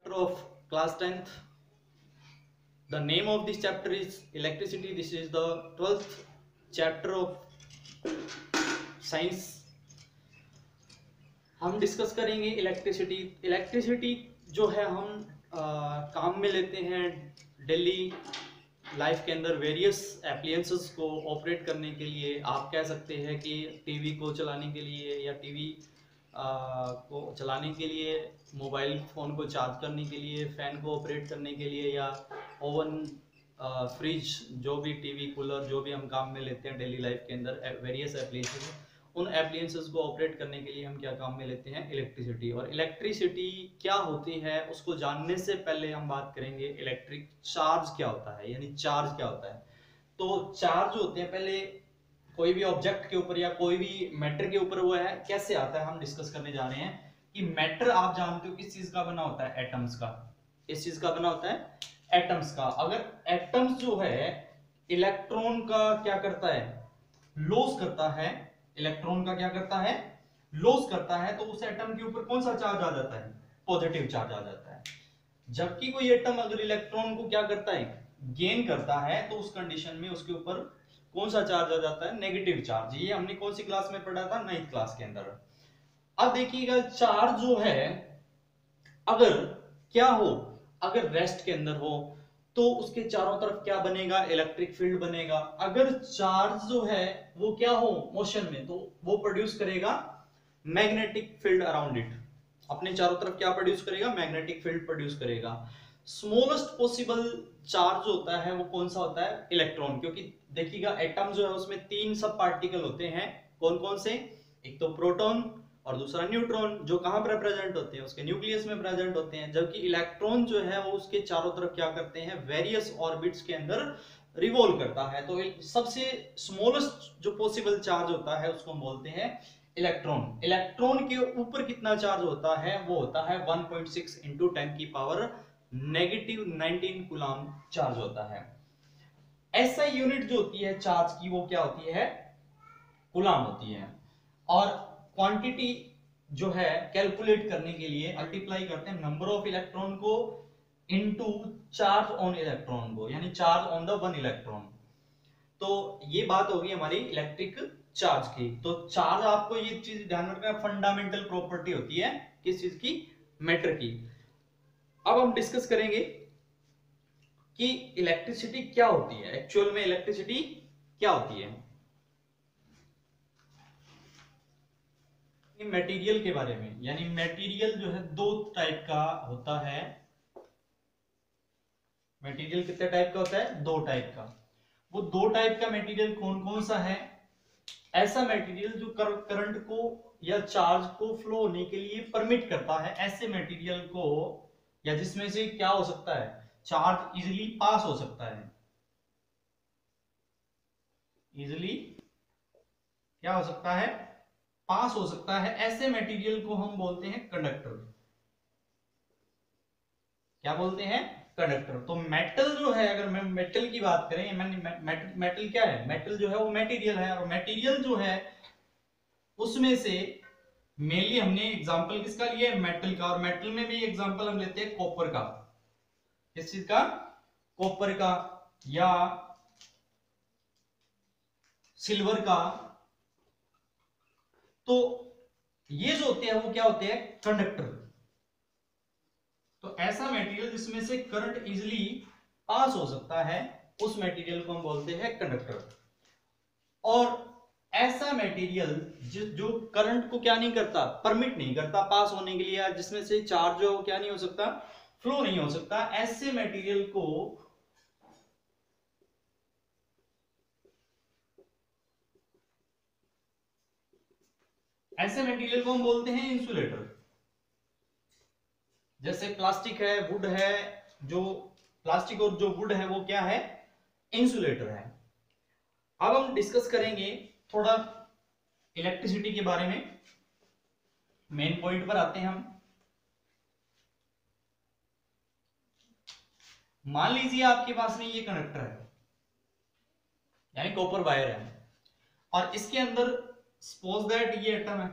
chapter of class 10th. The name of this chapter is electricity. This is the 12th chapter of science. हम discuss करेंगे electricity. Electricity जो है हम काम में लेते हैं डेली लाइफ के अंदर वेरियस एप्लियंसेस को ऑपरेट करने के लिए। आप कह सकते हैं कि टीवी को चलाने के लिए या टीवी को चलाने के लिए, मोबाइल फ़ोन को चार्ज करने के लिए, फ़ैन को ऑपरेट करने के लिए, या ओवन, फ्रिज, जो भी टीवी, कूलर, जो भी हम काम में लेते हैं डेली लाइफ के अंदर वेरियस एप्लियंसेस, उन एप्लियंसेस को ऑपरेट करने के लिए हम क्या काम में लेते हैं? इलेक्ट्रिसिटी। और इलेक्ट्रिसिटी क्या होती है उसको जानने से पहले हम बात करेंगे इलेक्ट्रिक चार्ज क्या होता है, यानी चार्ज क्या होता है। तो चार्ज होते हैं, पहले कोई भी ऑब्जेक्ट के ऊपर या कोई भी मैटर के ऊपर वो है कैसे आता है, हम डिस्कस करने जा रहे हैं कि मैटर आप जानते हो किस चीज का बना होता है? एटम्स का। इस चीज का बना होता है एटम्स का। अगर एटम्स जो है इलेक्ट्रॉन का क्या करता है? लॉस करता है। इलेक्ट्रॉन का क्या करता है? लॉस करता है। तो उस एटम के ऊपर कौन सा चार्ज आ जाता है? पॉजिटिव चार्ज आ जाता है। जबकि कोई एटम अगर इलेक्ट्रॉन को क्या करता है? गेन करता है, तो उस कंडीशन में उसके ऊपर कौन सा चार्ज आ जाता है? Negative charge. ये हमने कौन सी क्लास में पढ़ा था? 9th क्लास के अंदर। अब देखिएगा चार्ज जो है अगर क्या हो, अगर रेस्ट के अंदर हो तो उसके चारों तरफ क्या बनेगा? इलेक्ट्रिक फील्ड बनेगा। अगर चार्ज जो है वो क्या हो? मोशन में, तो वो प्रोड्यूस करेगा मैग्नेटिक फील्ड अराउंड इट। अपने चारों तरफ क्या प्रोड्यूस करेगा? मैग्नेटिक फील्ड प्रोड्यूस करेगा। स्मॉलेस्ट पॉसिबल चार्ज होता है वो कौन सा होता है? इलेक्ट्रॉन। क्योंकि देखिएगा एटम जो है उसमें 3 सब पार्टिकल होते हैं। कौन कौन से? एक तो प्रोटॉन और दूसरा न्यूट्रॉन, जो कहां पर प्रेजेंट होते हैं? उसके न्यूक्लियस में प्रेजेंट होते हैं। जबकि इलेक्ट्रॉन जो है वो उसके चारों तरफ क्या करते हैं? वेरियस ऑर्बिट्स के अंदर रिवॉल्व करता है। तो सबसे स्मॉलेस्ट जो पॉसिबल चार्ज होता है उसको हम बोलते हैं इलेक्ट्रॉन। इलेक्ट्रॉन के ऊपर कितना चार्ज होता है? वो होता है 1.6 इंटू 10 की पावर नेगेटिव 19 कूलम चार्ज होता है। ऐसा यूनिट जो होती है चार्ज की वो क्या होती है? कूलम होती है। और क्वांटिटी जो है कैलकुलेट करने के लिए मल्टीप्लाई करते हैं नंबर ऑफ इलेक्ट्रॉन को इनटू चार्ज ऑन इलेक्ट्रॉन को, यानी charge on the one electron. तो ये बात होगी हमारी इलेक्ट्रिक चार्ज की। तो चार्ज, आपको ये चीज ध्यान रखना, फंडामेंटल प्रॉपर्टी होती है किस चीज की? मैटर की। अब हम डिस्कस करेंगे कि इलेक्ट्रिसिटी क्या होती है। एक्चुअल में इलेक्ट्रिसिटी क्या होती है, मटेरियल के बारे में। यानी मटेरियल जो है 2 टाइप का होता है। मटेरियल कितने टाइप का होता है? 2 टाइप का। वो 2 टाइप का मटेरियल कौन कौन सा है? ऐसा मटेरियल जो करंट को या चार्ज को फ्लो होने के लिए परमिट करता है, ऐसे मटेरियल को, या जिसमें से क्या हो सकता है? चार्ज इजिली पास हो सकता है। इजिली क्या हो सकता है? पास हो सकता है। ऐसे मटेरियल को हम बोलते हैं कंडक्टर। क्या बोलते हैं? कंडक्टर। तो मेटल जो है, अगर मैं मेटल की बात करें, मेटल क्या है? मेटल जो है वो मटेरियल है। और मटेरियल जो है उसमें से मेनली हमने एग्जांपल किसका लिया है? मेटल का। और मेटल में भी एग्जांपल हम लेते हैं कॉपर का। किस चीज का? कॉपर का या सिल्वर का। तो ये जो होते हैं वो क्या होते हैं? कंडक्टर। तो ऐसा मटेरियल जिसमें से करंट इजिली पास हो सकता है, उस मटेरियल को हम बोलते हैं कंडक्टर। और ऐसा मटेरियल जो करंट को क्या नहीं करता? परमिट नहीं करता पास होने के लिए, जिसमें से चार्ज जो क्या नहीं हो सकता? फ्लो नहीं हो सकता। ऐसे मटेरियल को हम बोलते हैं इंसुलेटर। जैसे प्लास्टिक है, वुड है, जो प्लास्टिक और जो वुड है वो क्या है? इंसुलेटर है। अब हम डिस्कस करेंगे थोड़ा इलेक्ट्रिसिटी के बारे में। मेन पॉइंट पर आते हैं हम। मान लीजिए आपके पास में ये कंडक्टर है, यानी कॉपर वायर है, और इसके अंदर सपोज दैट ये एटम है।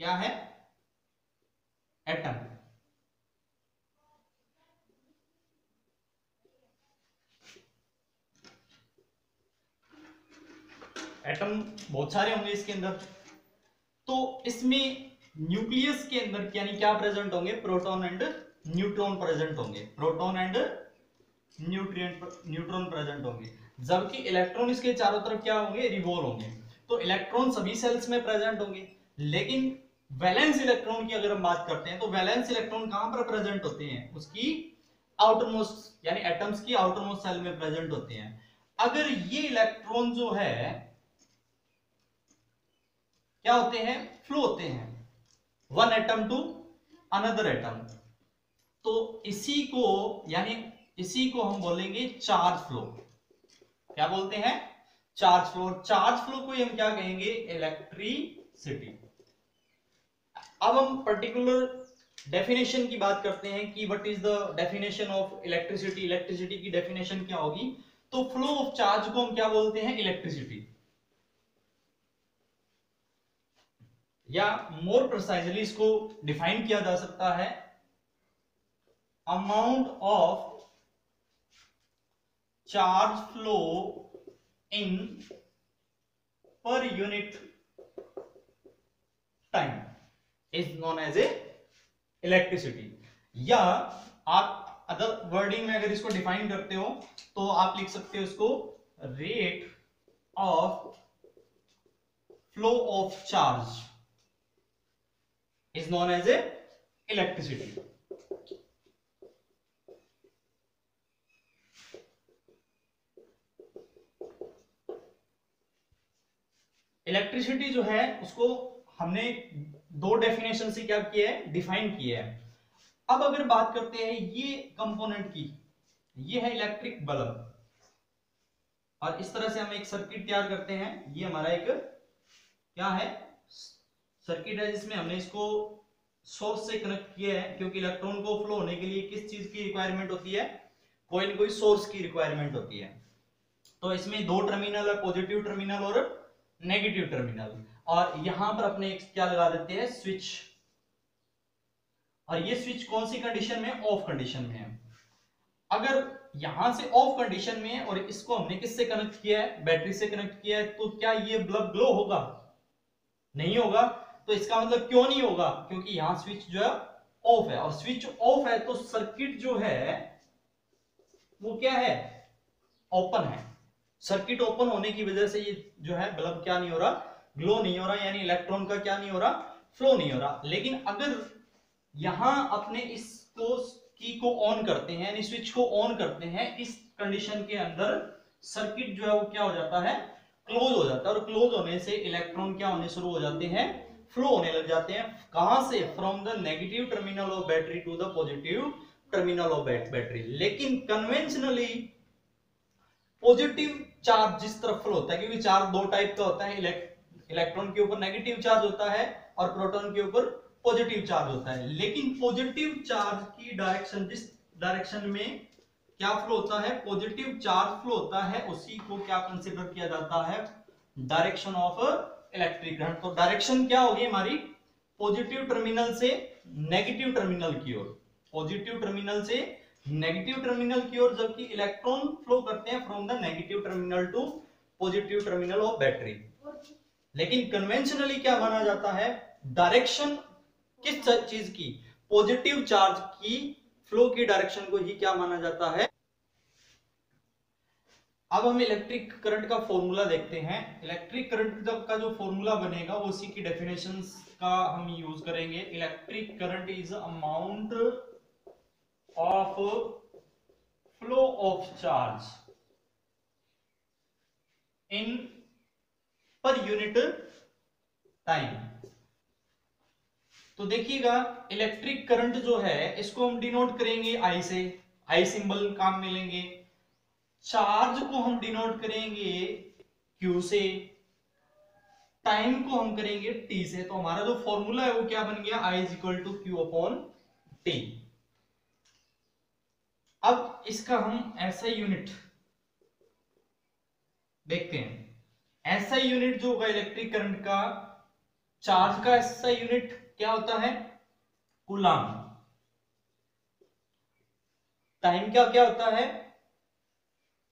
क्या है? एटम। एटम बहुत सारे होंगे इसके अंदर, तो इसमें न्यूक्लियस के अंदर यानी क्या प्रेजेंट होंगे, प्रोटॉन एंड न्यूट्रॉन प्रेजेंट होंगे, प्रोटॉन एंड न्यूट्रॉन प्रेजेंट होंगे, जबकि इलेक्ट्रॉन इसके चारों तरफ क्या होंगे, रिवॉल्व होंगे। तो इलेक्ट्रॉन सभी सेल्स में प्रेजेंट होंगे, लेकिन वैलेंस इलेक्ट्रॉन की अगर हम बात करते हैं तो वैलेंस इलेक्ट्रॉन कहां पर प्रेजेंट होते हैं, उसकी आउटरमोस्ट यानी एटम्स की आउटरमोस्ट सेल में प्रेजेंट होते हैं। अगर ये इलेक्ट्रॉन जो है क्या होते हैं, फ्लो होते हैं one atom to another atom, तो इसी को यानी इसी को हम बोलेंगे चार्ज फ्लो। क्या बोलते हैं, चार्ज फ्लो। चार्ज फ्लो को हम क्या कहेंगे, इलेक्ट्रिसिटी। अब हम पर्टिकुलर डेफिनेशन की बात करते हैं कि what is the definition of electricity. Electricity की डेफिनेशन क्या होगी, तो फ्लो ऑफ चार्ज को हम क्या बोलते हैं, इलेक्ट्रिसिटी, या मोर प्रिसाइजली इसको डिफाइन किया जा सकता है amount of charge flow in per unit time is known as a electricity. या आप अदर वर्डिंग में अगर इसको डिफाइन करते हो तो आप लिख सकते हो इसको rate of flow of charge is known as a electricity. Electricity जो है उसको हमने दो डेफिनेशन से क्या किया है, डिफाइन किया है। अब अगर बात करते हैं ये कंपोनेंट की, ये है इलेक्ट्रिक बल्ब, और इस तरह से हम एक सर्किट तैयार करते हैं। ये हमारा एक क्या है, सर्किट है जिसमें हमने इसको सोर्स से कनेक्ट किया है, क्योंकि इलेक्ट्रॉन को फ्लो होने के लिए किस चीज की रिक्वायरमेंट होती है, कोई ना कोई सोर्स की रिक्वायरमेंट होती है। तो इसमें दो टर्मिनल है, पॉजिटिव टर्मिनल और नेगेटिव टर्मिनल, और यहां पर अपने क्या लगा देते हैं, स्विच। और ये स्विच कौन सी कंडीशन में, ऑफ कंडीशन में है। अगर यहां से ऑफ कंडीशन में है और इसको हमने किससे कनेक्ट किया है, बैटरी से कनेक्ट किया है, तो क्या ये बल्ब ग्लो होगा, नहीं होगा। तो इसका मतलब क्यों नहीं होगा, क्योंकि यहां स्विच जो है ऑफ है, और स्विच ऑफ है तो सर्किट जो है वो क्या है, ओपन है। सर्किट ओपन होने की वजह से ये जो है बल्ब क्या नहीं हो रहा, ग्लो नहीं हो रहा, यानी इलेक्ट्रॉन का क्या नहीं हो रहा, फ्लो नहीं हो रहा। लेकिन अगर यहां अपने इसको की को ऑन करते हैं, यानी स्विच को ऑन करते हैं, इस कंडीशन के अंदर सर्किट जो है वो क्या हो जाता है, क्लोज हो जाता है। और क्लोज होने से इलेक्ट्रॉन क्या होने शुरू हो जाते हैं, फ्लो होने लग जाते हैं। कहां से, from the negative terminal of battery to the positive terminal of battery. लेकिन कन्वेंशनली पॉजिटिव चार्ज जिस तरफ फ्लो होता है, क्योंकि चार्ज दो टाइप का होता है, इलेक्ट्रॉन के ऊपर नेगेटिव चार्ज होता है और प्रोटॉन के ऊपर पॉजिटिव चार्ज होता है। लेकिन पॉजिटिव चार्ज की डायरेक्शन, जिस डायरेक्शन में क्या फ्लो होता है, पॉजिटिव चार्ज फ्लो होता है, उसी को क्या कंसीडर किया जाता है, डायरेक्शन ऑफ इलेक्ट्रिक करंट। तो डायरेक्शन क्या होगी हमारी, पॉजिटिव टर्मिनल से नेगेटिव टर्मिनल की ओर, पॉजिटिव टर्मिनल से नेगेटिव टर्मिनल की ओर, जबकि इलेक्ट्रॉन फ्लो करते हैं from the negative terminal to positive terminal of battery. लेकिन कन्वेंशनली क्या माना जाता है, डायरेक्शन किस चीज की, पॉजिटिव चार्ज की फ्लो की डायरेक्शन को ही क्या माना जाता है। अब हम इलेक्ट्रिक करंट का फॉर्मूला देखते हैं। इलेक्ट्रिक करंट का जो फॉर्मूला बनेगा वो उसी की डेफिनेशन का हम यूज करेंगे। Electric current is amount of flow of charge in per unit time. तो देखिएगा इलेक्ट्रिक करंट जो है इसको हम डिनोट करेंगे आई से, आई सिंबल काम में लेंगे। चार्ज को हम डिनोट करेंगे क्यू से, टाइम को हम करेंगे टी से। तो हमारा जो फॉर्मूला है वो क्या बन गया, I is equal to Q upon T. अब इसका हम ऐसा यूनिट देखते हैं। ऐसा यूनिट जो होगा इलेक्ट्रिक करंट का, चार्ज का ऐसा यूनिट क्या होता है, कूलम। टाइम का क्या होता है,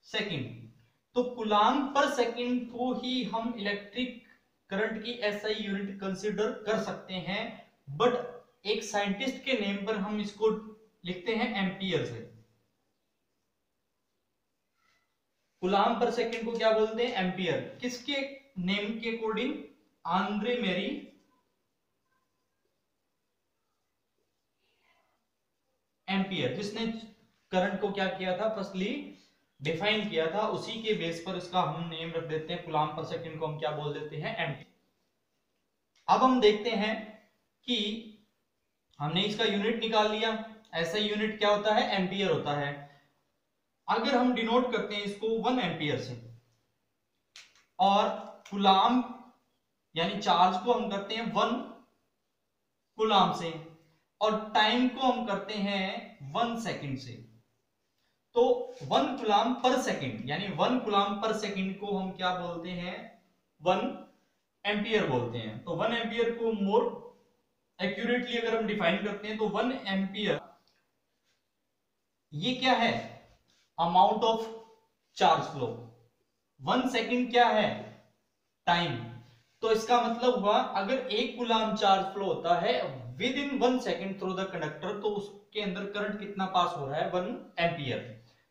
सेकंड। तो कूलाम पर सेकंड को ही हम इलेक्ट्रिक करंट की एसआई यूनिट कंसीडर कर सकते हैं, बट एक साइंटिस्ट के नेम पर हम इसको लिखते हैं एम्पियर से। कूलाम पर सेकंड को क्या बोलते हैं? एम्पियर। किसके नेम के अकॉर्डिंग? आंद्रे मेरी एम्पियर, जिसने करंट को क्या किया था? फर्स्टली डिफाइन किया था, उसी के बेस पर इसका हम नेम रख देते हैं। कूलाम पर सेकंड को हम क्या बोल देते हैं? एम्पियर। अब हम देखते हैं कि हमने इसका यूनिट निकाल लिया। ऐसा यूनिट क्या होता है? एम्पियर होता है। अगर हम डिनोट करते हैं इसको 1 एम्पियर से, और कूलाम यानी चार्ज को हम करते हैं 1 कूलाम से, और टाइम को हम करते हैं 1 सेकंड से, तो 1 कूलाम पर सेकंड यानी 1 कूलाम पर सेकंड को हम क्या बोलते हैं? 1 एम्पियर बोलते हैं। तो 1 एम्पियर को मोर एक्यूरेटली अगर हम डिफाइन करते हैं तो 1 एम्पियर ये क्या है? Amount of charge flow. 1 second क्या है? टाइम। तो इसका मतलब हुआ अगर 1 कूलाम चार्ज फ्लो होता है with in 1 second through the conductor, तो उसके अंदर करंट कितना पास हो रहा है? 1 एम्पियर।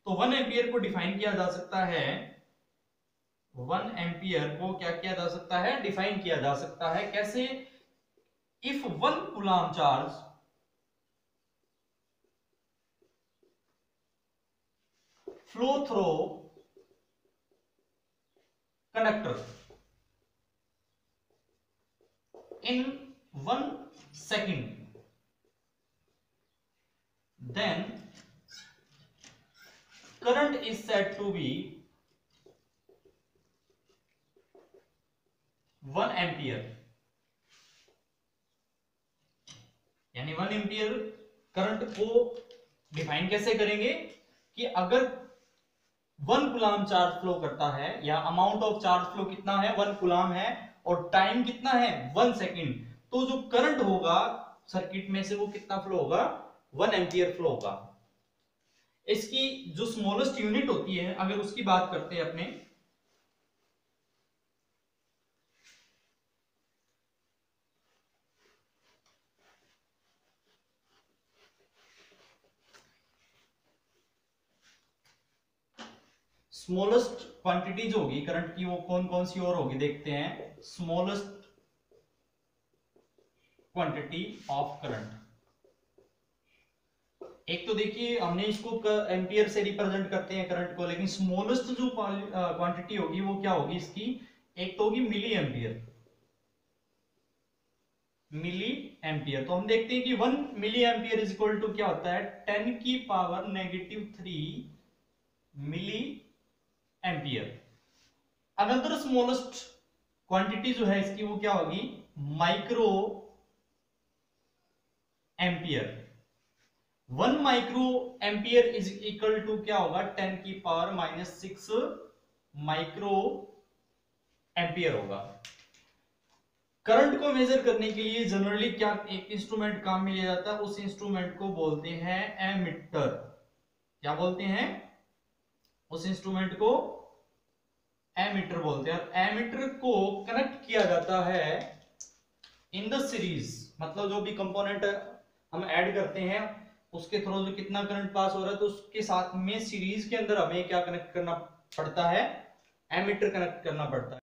तो 1 एम्पियर को डिफाइन किया जा सकता है, 1 एम्पियर को क्या किया जा सकता है? डिफाइन किया जा सकता है। कैसे? If 1 coulomb charge flow through conductor in 1 second, then current is said to be 1 ampere. यानी 1 एम्पियर करंट को डिफाइन कैसे करेंगे कि अगर 1 कूलाम चार्ज फ्लो करता है, या अमाउंट ऑफ चार्ज फ्लो कितना है? 1 कूलाम है, और टाइम कितना है? 1 सेकंड। तो जो करंट होगा सर्किट में से वो कितना फ्लो होगा? 1 एम्पियर फ्लो होगा। इसकी जो स्मॉलेस्ट यूनिट होती है, अगर उसकी बात करते हैं अपने, स्मॉलेस्ट क्वांटिटी जो होगी करंट की वो कौन कौन सी और होगी? देखते हैं। स्मॉलेस्ट क्वांटिटी ऑफ करंट, एक तो देखिए हमने इसको एम्पियर से रिप्रेजेंट करते हैं करंट को, लेकिन स्मॉलेस्ट जो क्वांटिटी होगी वो क्या होगी इसकी? एक तो होगी मिली एम्पियर। मिली एम्पियर, तो हम देखते हैं कि 1 milli ampere is equal to क्या होता है? 10 की power -3 milli ampere. Another smallest quantity जो है इसकी वो क्या होगी? Micro ampere. 1 micro ampere is equal to क्या होगा? 10 की पावर -6 माइक्रो एम्पियर होगा। करंट को मेजर करने के लिए जनरली क्या एक इंस्ट्रूमेंट काम में लिया जाता है? उस इंस्ट्रूमेंट को बोलते हैं एमीटर। क्या बोलते हैं? उस इंस्ट्रूमेंट को एमीटर बोलते हैं। और एमीटर को कनेक्ट किया जाता है इन द सीरीज, मतलब जो भी कंपोनेंट हम ऐड करते हैं उसके थ्रू जो कितना करंट पास हो रहा है, तो उसके साथ में सीरीज के अंदर हमें क्या कनेक्ट करना पड़ता है? एमीटर कनेक्ट करना पड़ता है।